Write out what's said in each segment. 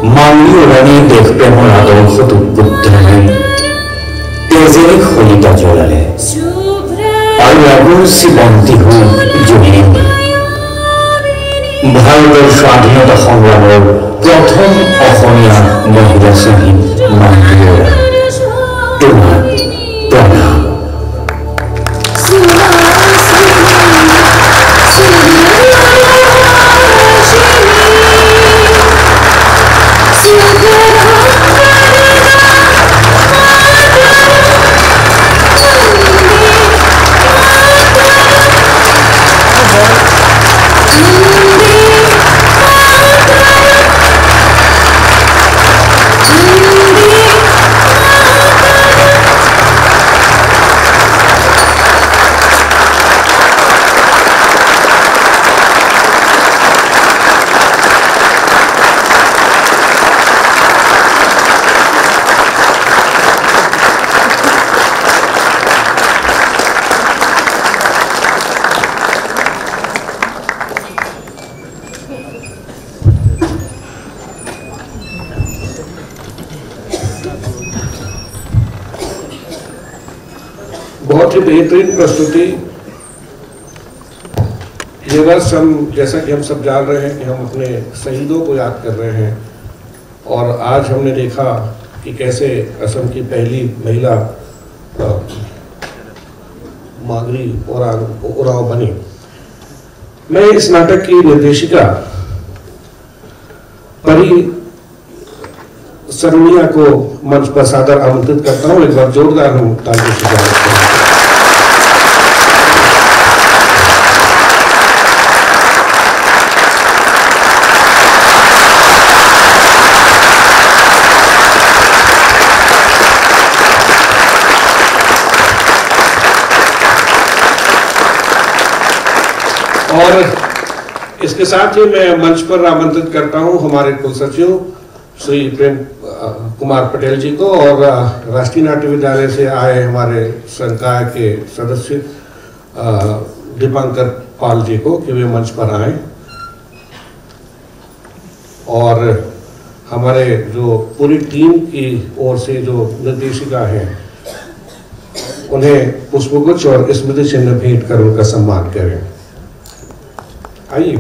मांगली रानी देखते हो आदर्श पुत्र है तेजे खलिता चलाले और लागू सिबंती हुई जुनी भारत स्वाधीनता संग्राम प्रथम अहोमिया महिला शहीद मांगली तुम्हार प्रणाम बहुत ही बेहतरीन प्रस्तुति। ये वर्ष हम जैसा कि हम सब जान रहे हैं कि हम अपने शहीदों को याद कर रहे हैं और आज हमने देखा कि कैसे असम की पहली महिला मांगली उरांव बनी। मैं इस नाटक की निर्देशिका परी सरुनिया को मंच पर सादर आमंत्रित करता हूँ। एक बार जोरदार हम तालियों से स्वागत करते हैं। और इसके साथ ही मैं मंच पर आमंत्रित करता हूं हमारे कुलसचिव श्री प्रेम कुमार पटेल जी को और राष्ट्रीय नाट्य विद्यालय से आए हमारे संकाय के सदस्य दीपांकर पाल जी को कि वे मंच पर आए और हमारे जो पूरी टीम की ओर से जो निर्देशिका हैं उन्हें पुष्पगुच्छ और स्मृति चिन्ह भेंट कर उनका सम्मान करें। आइए।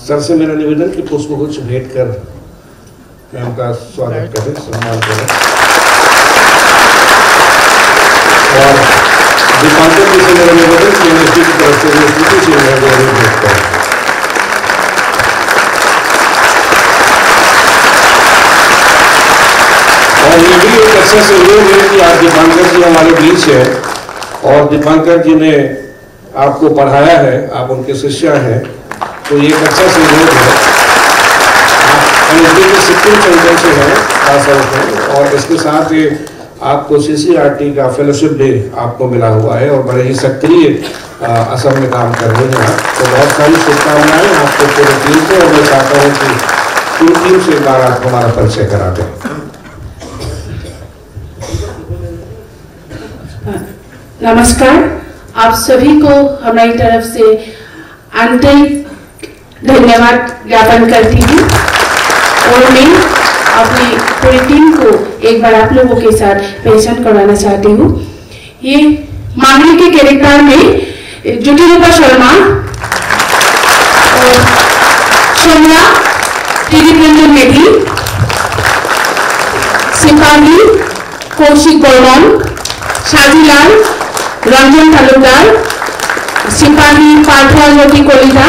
सर से मेरा निवेदन कि पुष्पगुच्छ भेंट कर मैम का स्वागत करें, सम्मान करें। और दीपांकर जी से मेरा निवेदन कि यूनिवर्सिटी की तरफ से यूनिवर्सिटी से भेंट करें। और ये भी एक अच्छा सहयोग है कि आज दीपांकर जी हमारे बीच है और दीपांकर जी ने आपको पढ़ाया है, आप उनके शिष्य हैं, तो ये एक अच्छा सहयोग है। आप सिक्किम सेंटर से हैं खास हैं और इसके साथ ही आपको CCRT का फेलोशिप भी आपको मिला हुआ है और बड़े ही सक्रिय असम में काम कर रहे हैं। तो बहुत सारी शुभकामनाएं आपको पूरी टीम से और मैं चाहता हूँ कि पूरी टीम से एक बार आप हमारा परिचय करा दें। नमस्कार, आप सभी को हमारी तरफ से आंतरिक धन्यवाद ज्ञापन करती हूँ और मैं अपनी पूरी टीम को एक बार आप लोगों के साथ पहचान करवाना चाहती हूँ। ये मांगली के कैरेक्टर में ज्योतिरूपा शर्मा और सोमला त्रिदिपेंद्र मेधी, सिपाही कौशिक बर्मन, शाजीलाल, रंजन तालुकदार, सिपाही पार्थवा ज्योति कोलिता,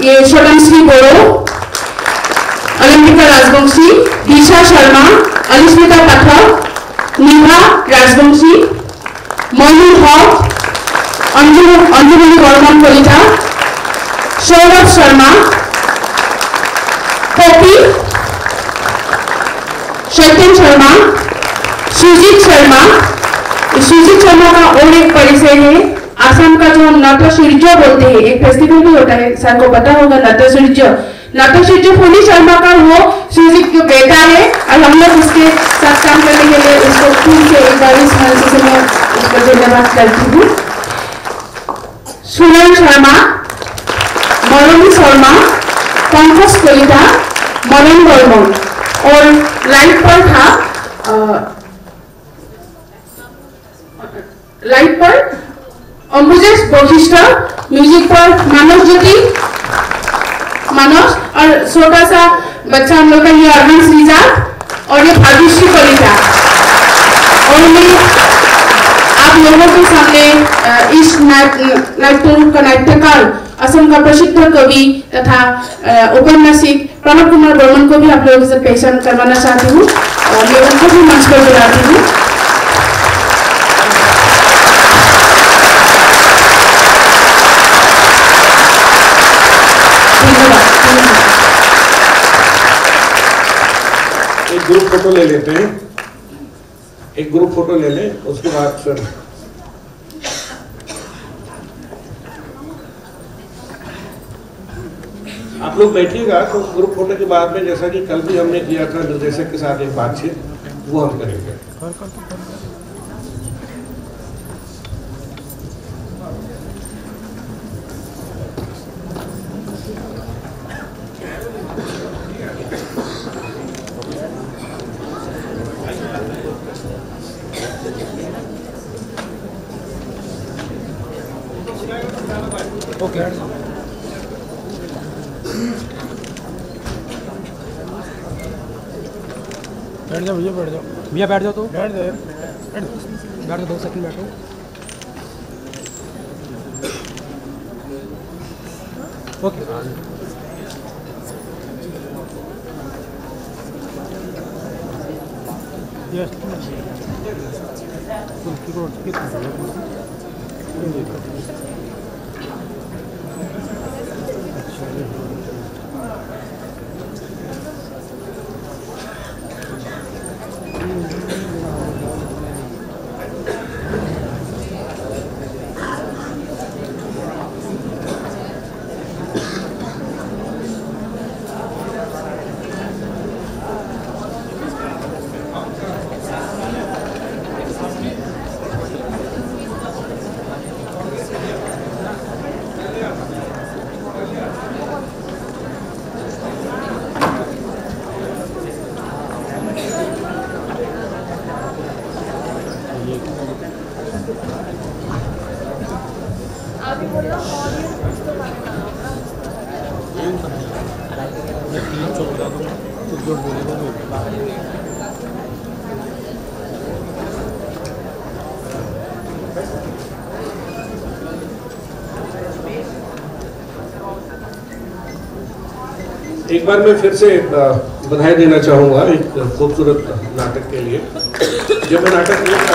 ये सोलंश्री बोरो, अलंबिका राजवंशी, दिशा शर्मा, अलिस्मिता पाठक, निभा राजवंशी, मयूर हक, अंजुमनी बर्मन कोलिता, सौरभ शर्मा, पपी, सत्यम शर्मा, सुजीत शर्मा। सुजीत शर्मा का और एक परिचय है, असम का जो नटसूर्य बोलते हैं, एक फेस्टिवल भी होता है, सर को पता होगा नटसूर्य फूली शर्मा का वो सुजीत का बेटा है और हम लोग उसके साथ काम करने के लिए उसको फिर से एक बार इस मंच से मैं उसको धन्यवाद करती हूँ। सुरन शर्मा, मरमी शर्मा, पंकज कलिता, मदन बर्मन। और लाइट पर था अंबुजेश वशिष्ठ, म्यूजिक पर मानस ज्योति मानस, और छोटा सा बच्चा हम लोग का ये अरहंस रिजात और ये भाग्यश्री कलिता। और मैं आप लोगों के सामने इस नाट्य का नाट्यकार असम का प्रसिद्ध कवि तथा औपन्यासिक प्रणव कुमार बर्मन को भी आप लोगों से पहचान करवाना चाहती हूँ और मैं उनको भी मंच पर बुलाती हूँ। एक ग्रुप फोटो ले लेते हैं, एक ग्रुप फोटो ले लें, उसके बाद फिर आप लोग बैठिएगा। तो ग्रुप फोटो के बाद में जैसा कि कल भी हमने किया था निर्देशक के साथ एक बातचीत, वो हम करेंगे। ओके बैठ जाओ भैया, बैठ जाओ भैया, बैठ जाओ तो बैठ जाओ 2 सेकंड बैठो। ओके यस एक बार मैं फिर से बधाई देना चाहूँगा एक खूबसूरत नाटक के लिए। जब मैं नाटक देख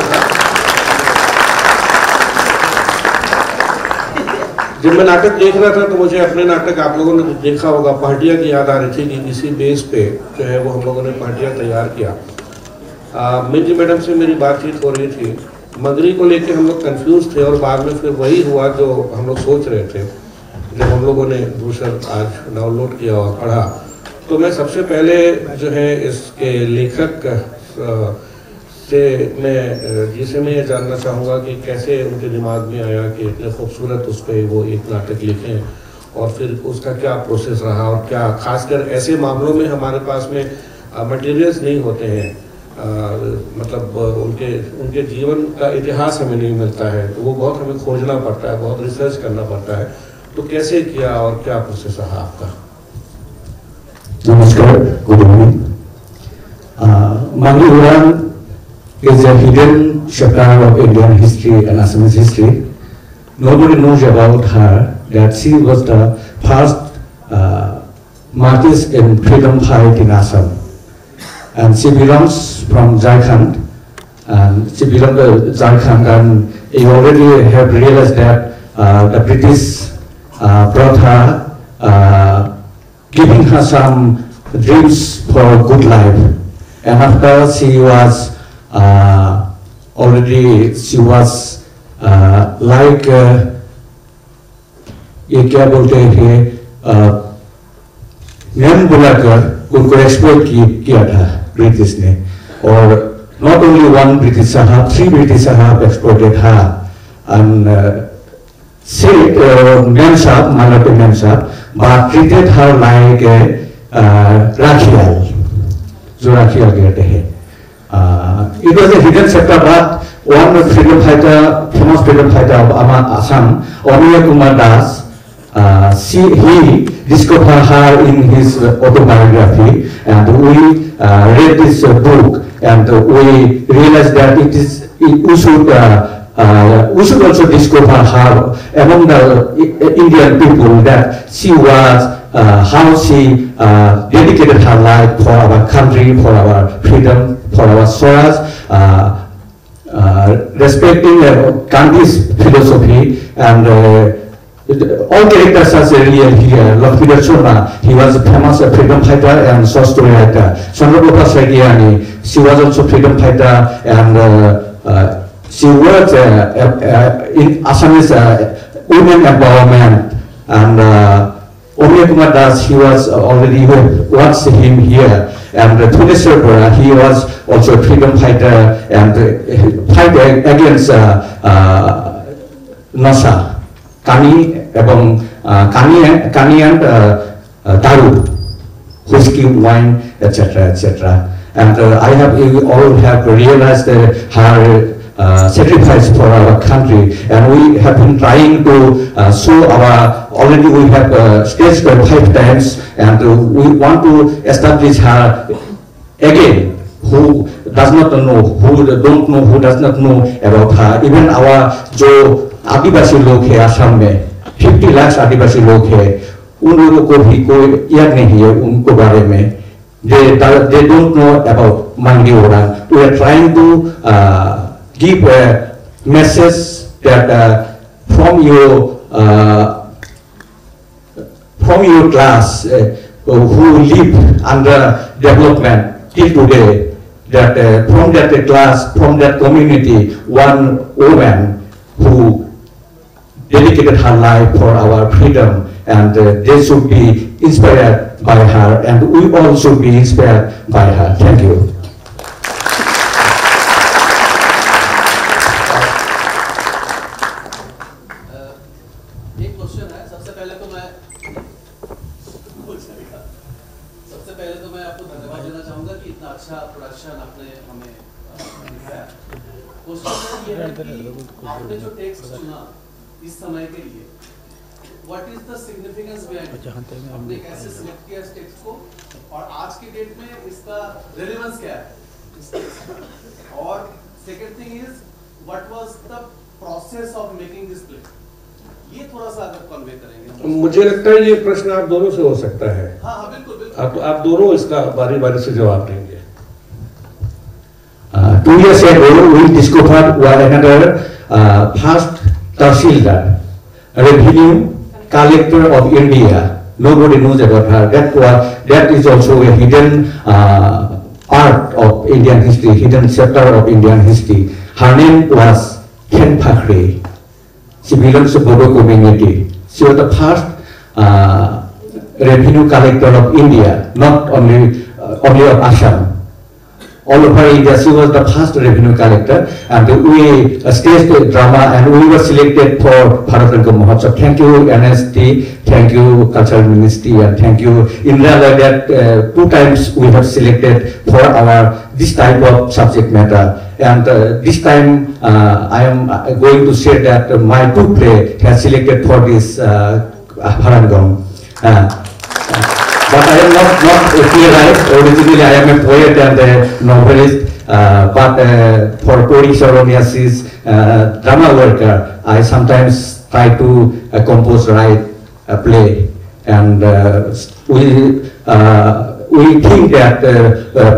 रहा था तो मुझे अपने नाटक, आप लोगों ने देखा होगा, पार्टियाँ की याद आ रही थी कि किसी बेस पे जो है वो हम लोगों ने पार्टियाँ तैयार किया। मिंजी मैडम से मेरी बातचीत हो रही थी, मगरी को लेके हम लोग कंफ्यूज थे और बाद में फिर वही हुआ जो हम लोग सोच रहे थे जब हम लोगों ने दूसरा आज डाउनलोड किया और पढ़ा। तो मैं सबसे पहले जो है इसके लेखक से मैं ये जानना चाहूँगा कि कैसे उनके दिमाग में आया कि इतने खूबसूरत उस पर वो एक नाटक लिखें और फिर उसका क्या प्रोसेस रहा और क्या, खासकर ऐसे मामलों में हमारे पास में मटेरियल्स नहीं होते हैं, मतलब उनके जीवन का इतिहास हमें नहीं मिलता है, तो वो बहुत हमें खोजना पड़ता है, बहुत रिसर्च करना पड़ता है। तो कैसे किया और क्या प्रोसेस रहा आपका? नमस्कार, good evening. Mangri Uran is a hidden chapter of Indian history and Assamese history. Nobody knows about her, that she was the first martyrs in freedom fight in Assam. And she belongs from Jharkhand, and she belongs to Jharkhand, and you already have realized that the British brought her, giving her some dreams for a good life. And after she was like ये क्या बोलते हैं, name बुलाकर उनको explore किया था British ने, और not only one British Sahab, 3 British Sahab exploited her, and said Memsab, Malati Memsab, but treated her like Rakhial. जो Rakhial कहते हैं. It was a hidden chapter, but one freedom fighter, famous freedom fighter of Assam, Omiya Kumar Das, he discovered her in his autobiography, and we read this book, and we realized that we should also discover her among the Indian people, that she was how she dedicated her life for our country, for our freedom, for our Swaraj, respecting Gandhi's philosophy, and all characters are real here. Lakshmidhar Sharma, he was a famous freedom fighter and short story writer. Chandragopal Saikiani, she was also freedom fighter, and she worked in Assamese women empowerment. And Omiya Kumar Das, he was already watched him here. And Thuneshwar Bora, he was also a freedom fighter and fight against Nasa, Kani, Kani and Daru, whiskey, wine, etc., etc. And you all have realized her sacrifice for our country, and we have been trying to show already we have staged her 5 times, and we want to establish her again, who does not know, who does not know about her. Even our जो आदिवासी लोग हैं असम में 50 लाख आदिवासी लोग हैं, उन लोगों को भी कोई याद नहीं है उनको बारे में. They don't know about Mangi Orang. We are trying to give a message that from your class who live under development till today, that from that class, from that community, one woman who dedicated her life for our freedom, and they should be inspired by her, and we all should be inspired by her. Thank you. आपने जो text चुना इस समय के लिए, what is the significance behind it? आपने कैसे select किया इस टेक्स्ट को, और आज की डेट में इसका रेलेवेंस क्या है? और second thing is what was the process of making this play? ये थोड़ा सा अगर कन्वे करेंगे. मुझे लगता है ये प्रश्न आप दोनों से हो सकता है. हाँ हाँ बिल्कुल बिल्कुल. आप दोनों इसका बारी-बारी से जवाब देंगे. 2 years ago, we discovered one another first Tahsildar, revenue collector of India. Nobody knows about her. That is also a hidden part of Indian history, hidden chapter of Indian history. Her name was Ken Phakre. She belongs to Bodo community. She was the first revenue collector of India, not only of Assam. All over India, she was the first revenue collector, and we staged the drama, and we were selected for Bharat Rangam Mahotsav. Thank you NST, thank you Cultural Ministry, and thank you Indra. That 2 times we have selected for this type of subject matter, and this time I am going to say that my 2 play has selected for this Bharat Rangam. But I am not a playwright. Originally, I am a poet and a novelist. But for Tori Saronia's drama worker, I sometimes try to compose, write a play, and we think that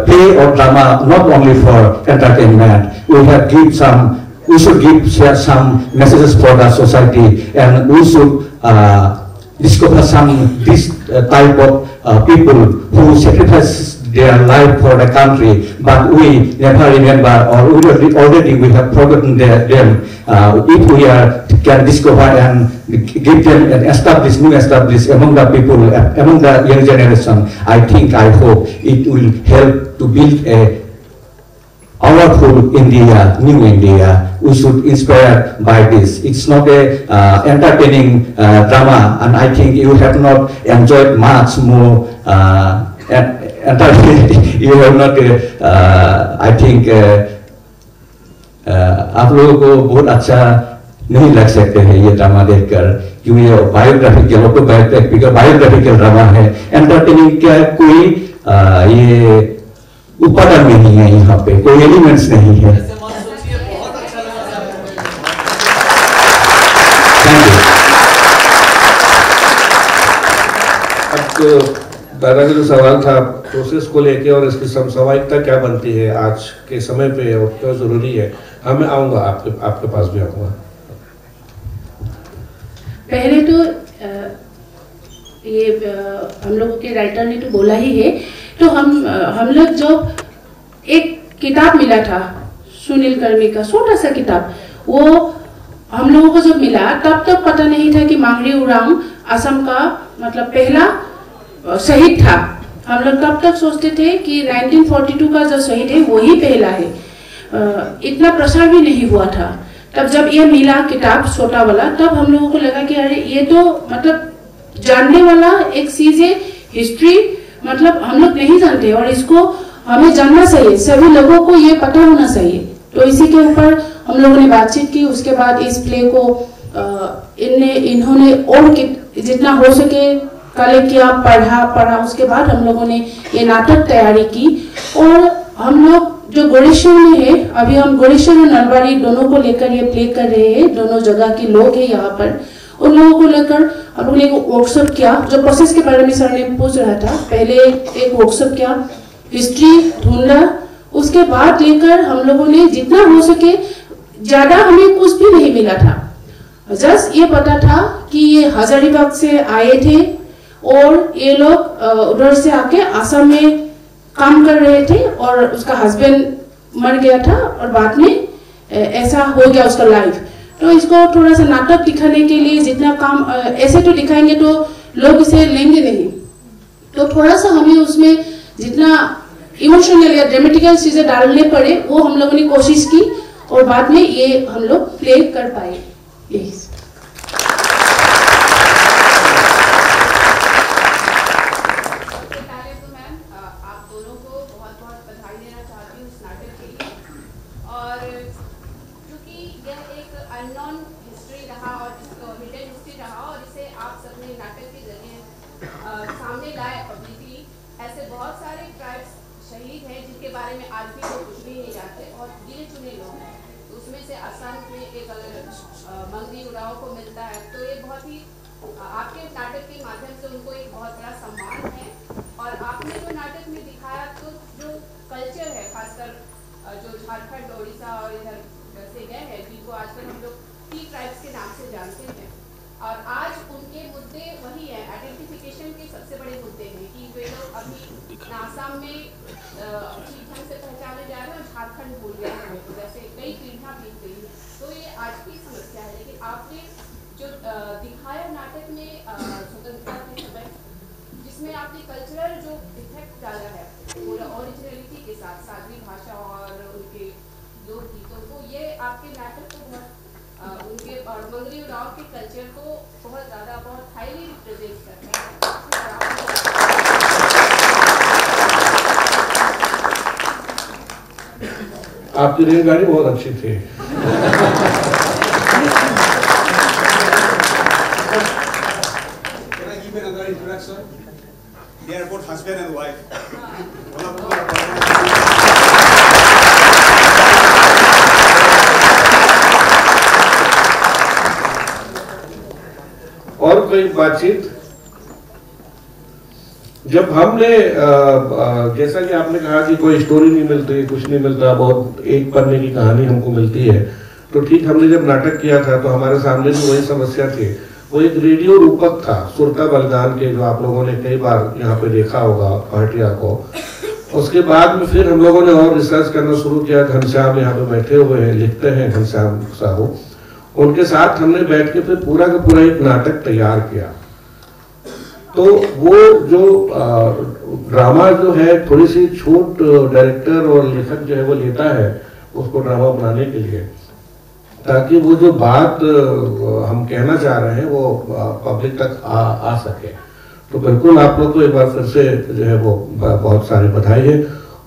play or drama not only for entertainment. We should share some messages for the society, and we should discover this type of people who sacrifice their life for the country, but we never remember, or already we have forgotten them. If we can discover and give them and establish among the people, among the young generation, I hope it will help to build powerful India, new India. We should inspire by this. It's not a entertaining drama, and I think you have not enjoyed much more. You have not. I think आप लोगों को बहुत अच्छा नहीं लग सकते हैं ये ड्रामा देखकर, क्योंकि ये बायोग्राफिकल, बायोग्राफिकल ड्रामा है। एंटरटेनिंग का कोई ये उपादान नहीं है, यहाँ पे कोई एलिमेंट्स नहीं है। अब दादा का जो सवाल था प्रोसेस को लेके और इसकी समसामयिकता क्या बनती है आज के समय पे और क्यों जरूरी है, मैं आऊंगा आपके पास भी आऊंगा। पहले तो ये हम लोगों के राइटर ने तो बोला ही है, तो हम लोग जो एक किताब मिला था सुनील कर्मी का छोटा सा किताब, वो हम लोगों को जब मिला तब तक पता नहीं था कि मांगरी उरांव असम का मतलब पहला शहीद था। हम लोग तब तक सोचते थे कि 1942 का जो शहीद है वही पहला है। इतना प्रसार भी नहीं हुआ था। तब जब ये मिला किताब छोटा वाला, तब हम लोगों को लगा कि अरे ये तो मतलब जानने वाला एक चीज है, हिस्ट्री मतलब हम लोग नहीं जानते और इसको हमें जानना चाहिए, सभी लोगों को ये पता होना चाहिए। तो इसी के ऊपर हम लोगों ने बातचीत की। उसके बाद इस प्ले को इन्होंने और जितना हो सके कलेक्ट किया, पढ़ा। उसके बाद हम लोगों ने ये नाटक तैयारी की और हम लोग जो गोरेश्वर में है, अभी हम गोरेश्वर और नलबाड़ी दोनों को लेकर ये प्ले कर रहे हैं। दोनों जगह के लोग हैं यहाँ पर, उन लोगों को लेकर हम लोगों ने एक वर्कशॉप किया। जो प्रोसेस के बारे में सर ने पूछ रहा था, पहले एक वर्कशॉप किया, हिस्ट्री ढूंढा। उसके बाद लेकर हम लोगों ने जितना हो सके, ज्यादा हमें कुछ भी नहीं मिला था, जस्ट ये पता था कि ये हजारीबाग से आए थे और ये लोग उधर से आके असम में काम कर रहे थे और उसका हस्बैंड मर गया था और बाद में ऐसा हो गया उसका लाइफ। तो इसको थोड़ा सा नाटक दिखाने के लिए जितना काम ऐसे तो दिखाएंगे तो लोग इसे लेंगे नहीं, तो थोड़ा सा हमें उसमें जितना इमोशनल या ड्रामेटिकल चीजें डालने पड़े वो हम लोगों ने कोशिश की और बाद में ये हम लोग प्ले कर पाए। यही मंगरी उरांव को मिलता है, तो ये बहुत ही आपके नाटक के माध्यम से उनको एक बहुत बड़ा सम्मान है। और आपने जो नाटक में दिखाया तो जो कल्चर है, खासकर जो झारखंड, उड़ीसा और इधर से गए हैं, जिनको आजकल हम लोग टी ट्राइब्स के नाम से जानते हैं, और आज उनके मुद्दे वही है, आइडेंटिफिकेशन के सबसे बड़े मुद्दे हैं कि वे लोग अभी आसाम में ठीक ढंग से पहचाने जा रहे हैं और झारखंड भूल गए हैं, जैसे कई पीढ़ियां बीत गई है। तो ये आज की समस्या है। लेकिन आपने जो दिखाया नाटक में स्वतंत्रता के समय, जिसमें आपने कल्चरल जो इफेक्ट डाला है पूरा ओरिजिनलिटी के साथ, सादरी भाषा और उनके लोकगीतों को, ये आपके नाटक को बहुत उनके और मंगरी उरांव के कल्चर को बहुत ज़्यादा, बहुत हाईली रिप्रेजेंट करता है। आपकी रेलगाड़ी बहुत अच्छी थी। They are both husband and wife. और कोई बातचीत? जब हमने जैसा कि आपने कहा कि कोई स्टोरी नहीं मिलती, कुछ नहीं मिलता, बहुत एक पन्ने की कहानी हमको मिलती है, तो ठीक हमने जब नाटक किया था तो हमारे सामने भी वही समस्या थी। वो एक रेडियो रूपक था सुरता बलिदान के, जो आप लोगों ने कई बार यहाँ पे देखा होगा पार्टिया को। उसके बाद में फिर हम लोगों ने और रिसर्च करना शुरू किया। घनश्याम यहाँ पे बैठे हुए हैं, लिखते हैं घनश्याम साहू, उनके साथ हमने बैठ के फिर पूरा का पूरा एक नाटक तैयार किया। तो वो जो ड्रामा जो है थोड़ी सी छूट डायरेक्टर और लेखक जो है वो लेता है उसको ड्रामा बनाने के लिए, ताकि वो जो बात हम कहना चाह रहे हैं वो पब्लिक तक आ सके। तो बिल्कुल आप लोग को एक बार फिर से जो है वो बहुत सारी बधाई है,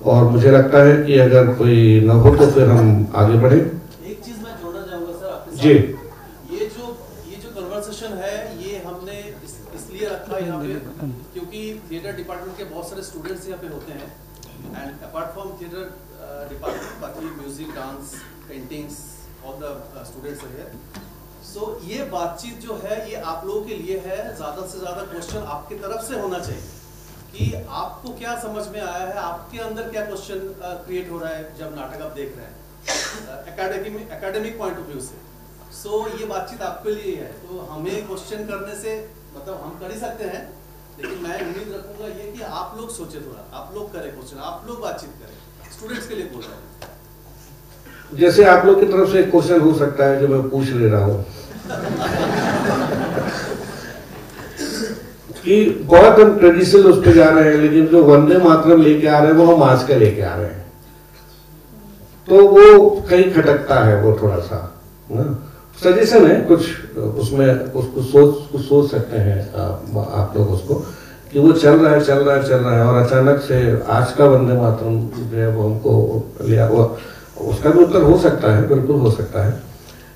और मुझे लगता है कि अगर कोई न हो तो फिर हम आगे बढ़े। एक चीज मैं जोड़ना चाहूंगा सर आपके साथ। जी, ये जो कन्वर्सेशन है ये हमने इसलिए रखा यहाँ पे क्योंकि थिएटर डिपार्टमेंट के बहुत सारे स्टूडेंट्स यहाँ पे होते हैं, and apart from theatre department बाकी music, dance, paintings, all the students are here. So ये बातचीत जो है ये आप लोगों के लिए है, ज्यादा से ज्यादा क्वेश्चन आपकी तरफ से होना चाहिए कि आपको क्या समझ में आया है, आपके अंदर क्या क्वेश्चन क्रिएट हो रहा है जब नाटक आप देख रहे हैं एकेडमिक पॉइंट ऑफ व्यू से। सो ये बातचीत आपके लिए है, तो हमें क्वेश्चन करने से मतलब हम कर ही सकते हैं, लेकिन मैं उम्मीद रखूंगा ये कि आप लोग सोचे थोड़ा, आप लोग करें क्वेश्चन, आप लोग बातचीत करें। स्टूडेंट्स के लिए बोल रहा हूँ, जैसे आप लोग की तरफ से एक क्वेश्चन हो सकता है जो मैं पूछ ले रहा हूँ कि बहुत हम ट्रेडिशनल उस पर जा रहे हैं, लेकिन जो वंदे मातरम लेके आ रहे हैं वो हम आज का लेके आ रहे हैं, तो वो कहीं खटकता है, वो थोड़ा सा सजेशन है कुछ, उसमें उसको सोच सकते हैं आप लोग उसको कि वो चल रहा है और अचानक से आज का वंदे मातरम जो है वो हमको लिया, वो उसका भी उत्तर हो सकता है, बिल्कुल हो सकता है,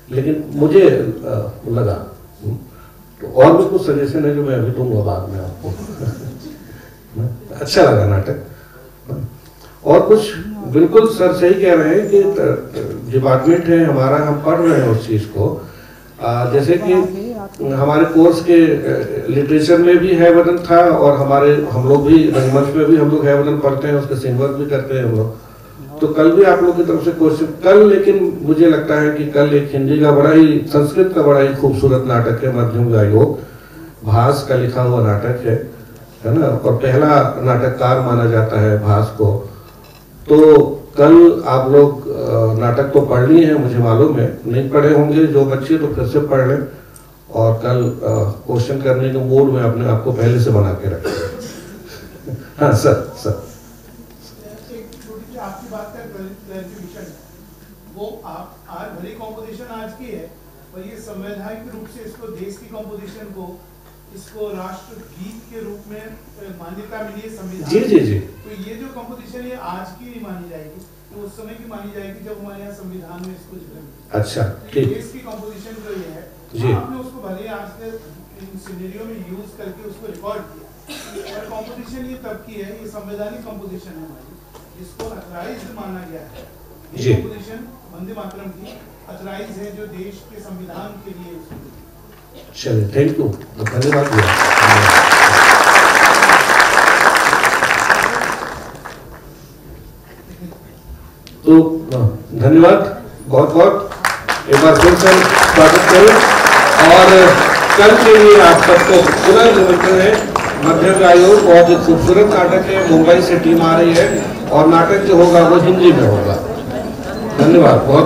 लेकिन मुझे लगा तो और भी कुछ सजेशन है जो मैं अभी दूंगा बाद में आपको अच्छा लगा नाटक। और कुछ बिल्कुल सर सही कह रहे हैं कि डिपार्टमेंट है हमारा, हम पढ़ रहे हैं उस चीज को, जैसे कि हमारे कोर्स के लिटरेचर में भी है वतन था, और हम लोग भी रंगमंच में भी हम लोग है वतन पढ़ते हैं, उसके सिंग वर्क भी करते हैं हम लोग। तो कल भी आप लोग की तरफ से क्वेश्चन कल, लेकिन मुझे लगता है कि कल एक हिंदी का संस्कृत का बड़ा ही खूबसूरत नाटक है, मध्यम योग भास का लिखा हुआ नाटक है ना, और पहला नाटककार माना जाता है भास को। तो कल आप लोग नाटक तो पढ़ लिए हैं, मुझे मालूम है, नहीं पढ़े होंगे जो बच्चे तो फिर से पढ़ लें, और कल क्वेश्चन करने के मूड में अपने आप को पहले से बना के रखें। हाँ सर आपकी बात का क्लैरिफिकेशन है, वो आप आज भले कॉम्पोजिशन आज की है, पर ये संवैधानिक रूप से इसको देश की कॉम्पोजिशन को इसको राष्ट्र गीत के रूप में मान्यता मिली है संविधान। जी। तो ये जो कॉम्पोजिशन ये आज की नहीं मानी जाएगी, तो उस समय की मानी जाएगी जब हमारे यहाँ संविधान में इसको जगह। अच्छा, ठीक। देश की कॉम्पोजिशन जो ये है, आपने उसको भले आज के सिनेरियो में यूज करके उसको रिकॉर्ड किया, और कॉम्पोजिशन ये तब की है, ये संवैधानिक कॉम्पोजिशन है हमारी, जिसको अथराइज्ड माना गया है। ये कॉम्पोजिशन वंदे मातरम की अथराइज है, जो देश के संविधान के लिए। चलिए, थैंक यू, धन्यवाद। तो धन्यवाद बहुत बहुत, एक बार फिर से स्वागत करें, और कल के लिए आप सबको पुनः निमंत्रण है। मध्यम आयोग बहुत ही खूबसूरत नाटक है, मुंबई से टीम आ रही है, और नाटक जो होगा वो हिंदी में होगा। धन्यवाद बहुत।